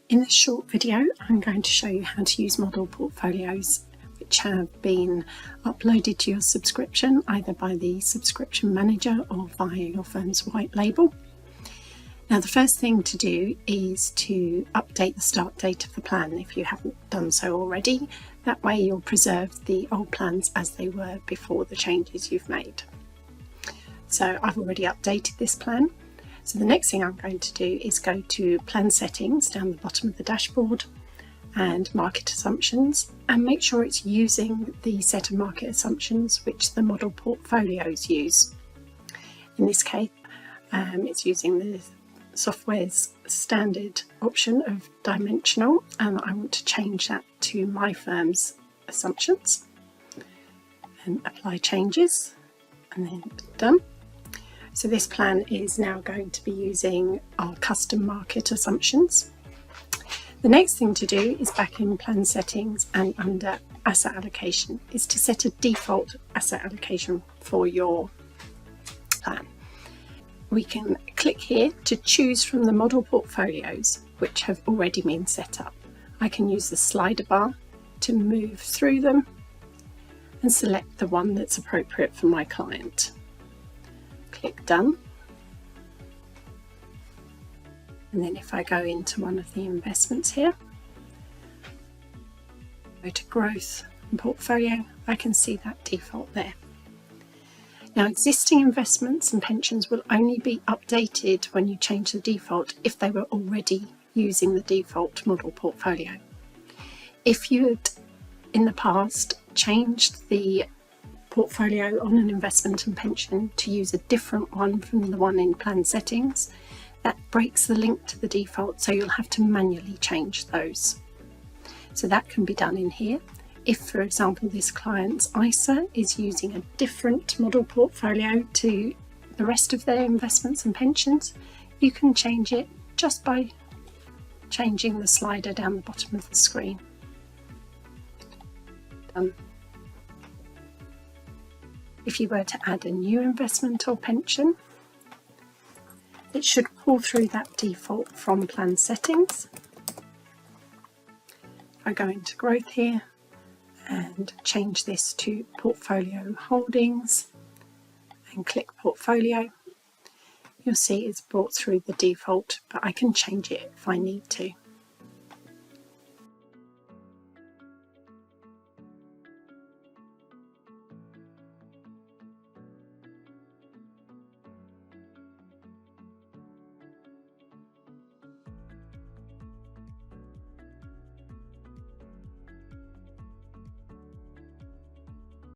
In this short video, I'm going to show you how to use model portfolios which have been uploaded to your subscription either by the subscription manager or via your firm's white label. Now, the first thing to do is to update the start date of the plan if you haven't done so already. That way you'll preserve the old plans as they were before the changes you've made. So I've already updated this plan. So the next thing I'm going to do is go to Plan Settings down the bottom of the dashboard and Market Assumptions, and make sure it's using the set of market assumptions which the model portfolios use. In this case, it's using the software's standard option of dimensional, and I want to change that to my firm's assumptions and apply changes, and then done. So this plan is now going to be using our custom market assumptions. The next thing to do is back in Plan Settings and under Asset Allocation is to set a default asset allocation for your plan. We can click here to choose from the model portfolios which have already been set up. I can use the slider bar to move through them and select the one that's appropriate for my client. Click Done, and then if I go into one of the investments here, go to Growth and Portfolio, I can see that default there. Now, existing investments and pensions will only be updated when you change the default if they were already using the default model portfolio. If you had in the past changed the portfolio on an investment and pension to use a different one from the one in Plan Settings, that breaks the link to the default, so you'll have to manually change those. So that can be done in here. If, for example, this client's ISA is using a different model portfolio to the rest of their investments and pensions, you can change it just by changing the slider down the bottom of the screen. Done. If you were to add a new investment or pension, it should pull through that default from Plan Settings. I go into Growth here and change this to Portfolio Holdings and click Portfolio. You'll see it's brought through the default, but I can change it if I need to.